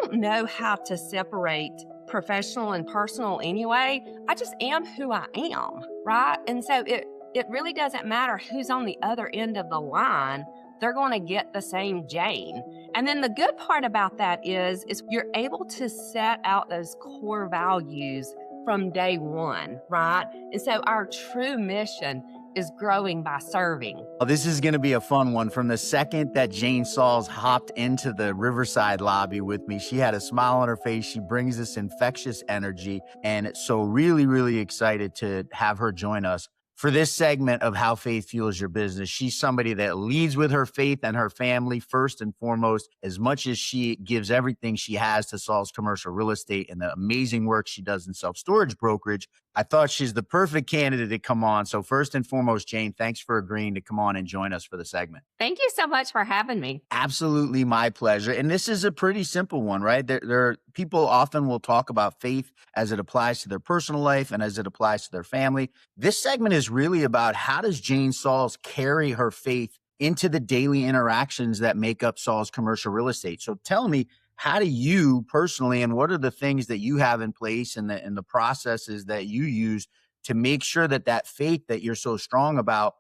don't know how to separate professional and personal anyway. I just am who I am, right? And so it really doesn't matter who's on the other end of the line. They're going to get the same Jane. And then the good part about that is you're able to set out those core values from day one, right? And so our true mission is growing by serving. Well, this is going to be a fun one. From the second that Jane Sauls hopped into the Riverside lobby with me, she had a smile on her face. She brings this infectious energy. And so really, really excited to have her join us for this segment of How Faith Fuels Your Business. She's somebody that leads with her faith and her family first and foremost, as much as she gives everything she has to Sauls Commercial Real Estate and the amazing work she does in self-storage brokerage. I thought she's the perfect candidate to come on. So first and foremost, Jane, thanks for agreeing to come on and join us for the segment. Thank you so much for having me. Absolutely my pleasure. And this is a pretty simple one, right? There people often will talk about faith as it applies to their personal life and as it applies to their family. This segment is really about how does Jane Sauls carry her faith into the daily interactions that make up Sauls Commercial Real Estate. So tell me, how do you personally, and what are the things that you have in place and the processes that you use to make sure that that faith that you're so strong about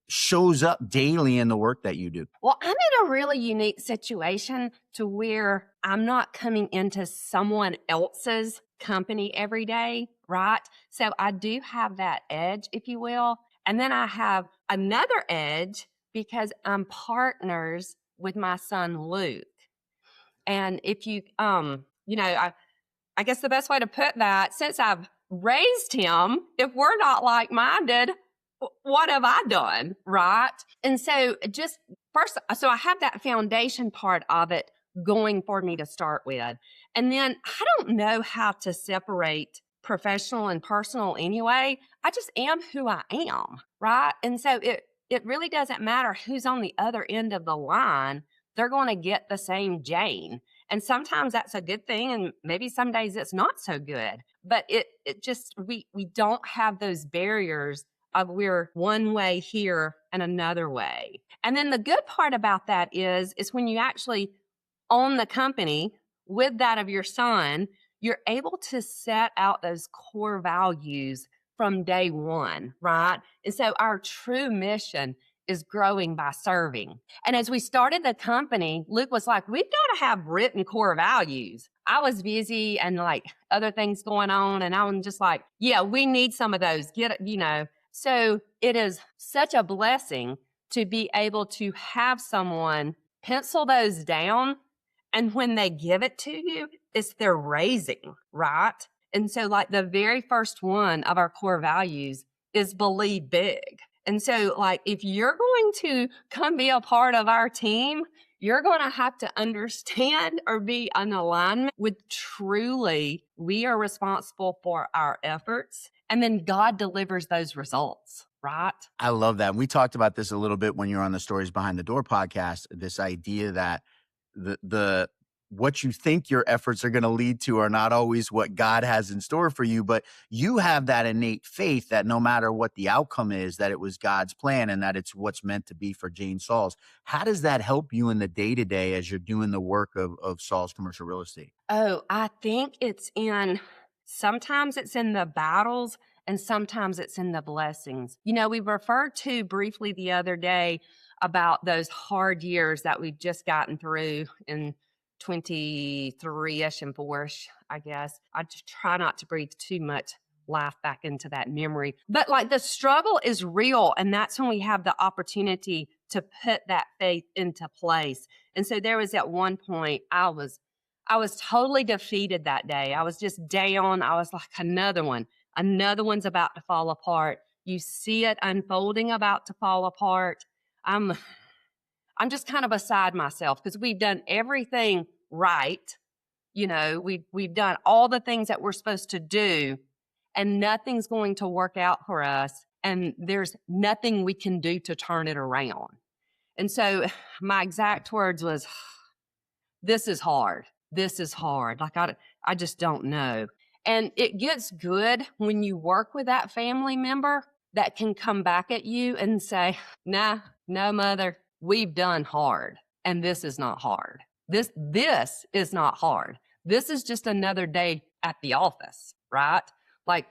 shows up daily in the work that you do? Well, I'm in a really unique situation to where I'm not coming into someone else's company every day, right? So I do have that edge, if you will. And then I have another edge because I'm partners with my son, Luke. And if you, I guess the best way to put that, since I've raised him, if we're not like-minded, what have I done, right? And so just first, so I have that foundation part of it going for me to start with. And then I don't know how to separate professional and personal anyway. I just am who I am, right? And so it really doesn't matter who's on the other end of the line. They're going to get the same Jane. And sometimes that's a good thing. And maybe some days it's not so good, but it just, we don't have those barriers of we're one way here and another way. And then the good part about that is when you actually own the company with that of your son, you're able to set out those core values from day one, right? And so our true mission is growing by serving. And as we started the company, Luke was like, we've got to have written core values. I was busy and like other things going on. And I'm just like, yeah, we need some of those. So it is such a blessing to be able to have someone pencil those down. And when they give it to you, it's their raising, right? And so like the very first one of our core values is believe big. And so like if you're going to come be a part of our team, you're going to have to understand or be in alignment with truly we are responsible for our efforts. And then God delivers those results, right? I love that. And we talked about this a little bit when you're on the Stories Behind the Door podcast, this idea that the what you think your efforts are going to lead to are not always what God has in store for you, but you have that innate faith that no matter what the outcome is, that it was God's plan and that it's what's meant to be for Jane Sauls. How does that help you in the day-to-day as you're doing the work of Sauls Commercial Real Estate? Oh, I think sometimes it's in the battles and sometimes it's in the blessings. We referred to briefly the other day about those hard years that we've just gotten through in 23-ish and 4-ish, I guess. I just try not to breathe too much life back into that memory. But like the struggle is real. And that's when we have the opportunity to put that faith into place. And so there was at one point, I was totally defeated that day. I was just down. I was like, another one's about to fall apart. You see it unfolding, about to fall apart. I'm just kind of beside myself because we've done everything right. We've done all the things that we're supposed to do and nothing's going to work out for us. And there's nothing we can do to turn it around. And so my exact words was, this is hard. This is hard. Like, I just don't know. And it gets good when you work with that family member that can come back at you and say, no, mother, we've done hard. And this is not hard. This is not hard. This is just another day at the office, right? Like,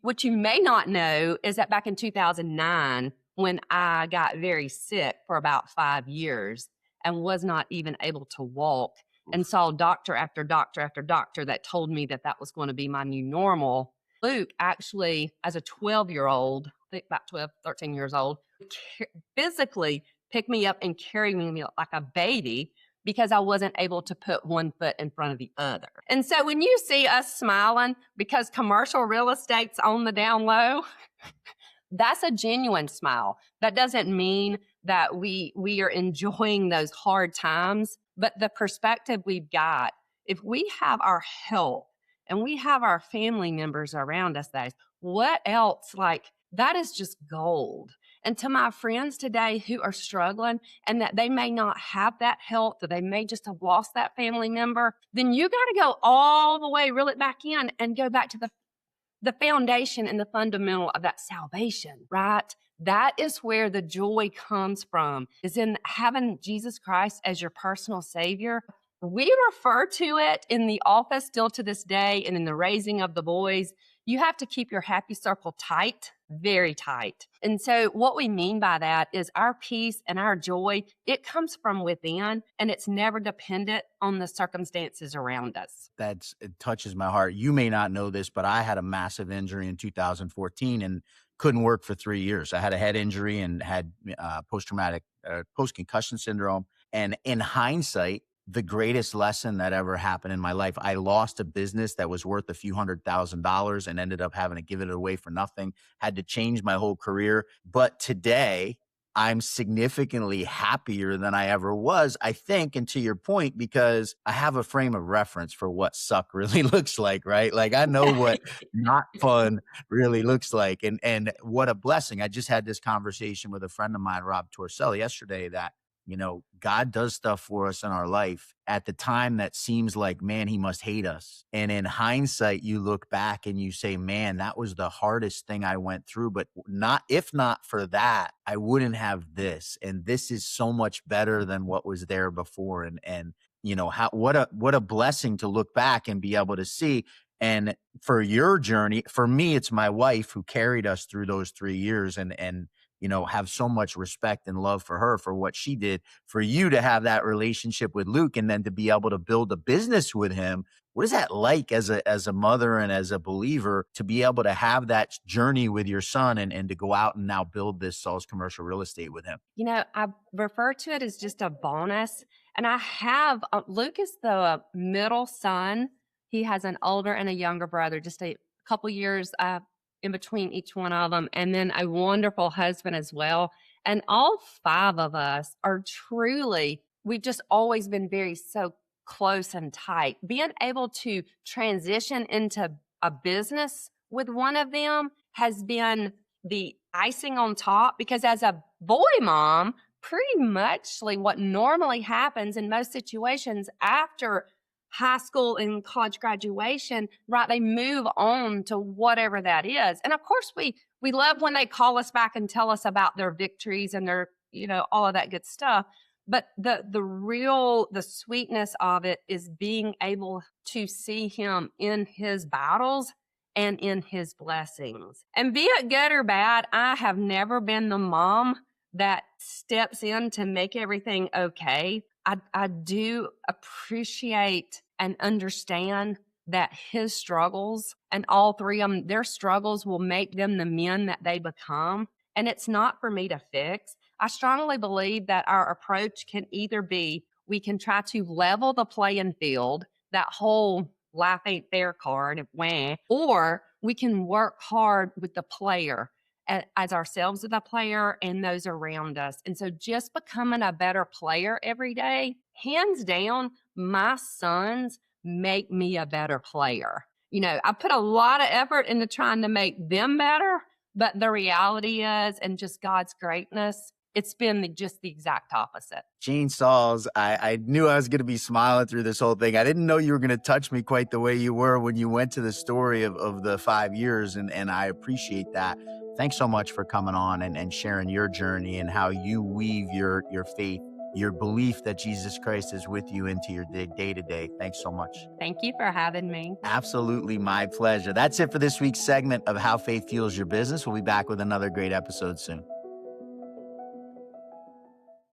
what you may not know is that back in 2009, when I got very sick for about 5 years and was not even able to walk, and saw doctor after doctor after doctor that told me that that was going to be my new normal, Luke actually, as a 12-year-old, I think about 12, 13 years old, physically picked me up and carried me like a baby because I wasn't able to put one foot in front of the other. And so when you see us smiling because commercial real estate's on the down low, that's a genuine smile. That doesn't mean that we are enjoying those hard times, but the perspective we've got, if we have our health and we have our family members around us, what else? Like, that is just gold. And to my friends today who are struggling and that they may not have that health, or they may just have lost that family member, then you got to go all the way, reel it back in, and go back to the foundation and the fundamental of that salvation, right? That is where the joy comes from, is in having Jesus Christ as your personal savior. We refer to it in the office still to this day, and in the raising of the boys, you have to keep your happy circle tight, very tight. And so what we mean by that is our peace and our joy, it comes from within, and it's never dependent on the circumstances around us. It touches my heart. You may not know this, but I had a massive injury in 2014 and couldn't work for 3 years. I had a head injury and had post-concussion syndrome. And in hindsight, the greatest lesson that ever happened in my life, I lost a business that was worth a few $100,000 and ended up having to give it away for nothing, had to change my whole career. But today, I'm significantly happier than I ever was, I think, and to your point, because I have a frame of reference for what suck really looks like, right? Like, I know what not fun really looks like, and what a blessing. I just had this conversation with a friend of mine, Rob Torselli, yesterday, that God does stuff for us in our life at the time that seems like, man, he must hate us. And in hindsight, you look back and you say, man, that was the hardest thing I went through. But if not for that, I wouldn't have this. And this is so much better than what was there before. And what a blessing to look back and be able to see. And for your journey, for me, it's my wife who carried us through those 3 years, and have so much respect and love for her for what she did. For you to have that relationship with Luke and then to be able to build a business with him, what is that like as a mother and as a believer to be able to have that journey with your son and to go out and now build this Sauls Commercial Real Estate with him? I refer to it as just a bonus. And I have, Luke is the middle son. He has an older and a younger brother, just a couple years in between each one of them, and then a wonderful husband as well. And all 5 of us are we've just always been so close and tight. Being able to transition into a business with one of them has been the icing on top, because as a boy mom, pretty much what normally happens in most situations after high school and college graduation, right? They move on to whatever that is. And of course, we love when they call us back and tell us about their victories and their, all of that good stuff. But the sweetness of it is being able to see him in his battles and in his blessings. And be it good or bad, I have never been the mom that steps in to make everything okay. I do appreciate and understand that his struggles, and all 3 of them, their struggles will make them the men that they become. And it's not for me to fix. I strongly believe that our approach can either be, we can try to level the playing field, that whole life ain't fair card, or we can work hard with the player as ourselves as a player and those around us. And so just becoming a better player every day, hands down, my sons make me a better player. I put a lot of effort into trying to make them better, but the reality is, and just God's greatness, it's been just the exact opposite. Jane Sauls, I knew I was going to be smiling through this whole thing. I didn't know you were going to touch me quite the way you were when you went to the story of the 5 years, and I appreciate that. Thanks so much for coming on and sharing your journey and how you weave your faith your belief that Jesus Christ is with you into your day-to-day. Thanks so much. Thank you for having me. Absolutely my pleasure. That's it for this week's segment of How Faith Fuels Your Business. We'll be back with another great episode soon.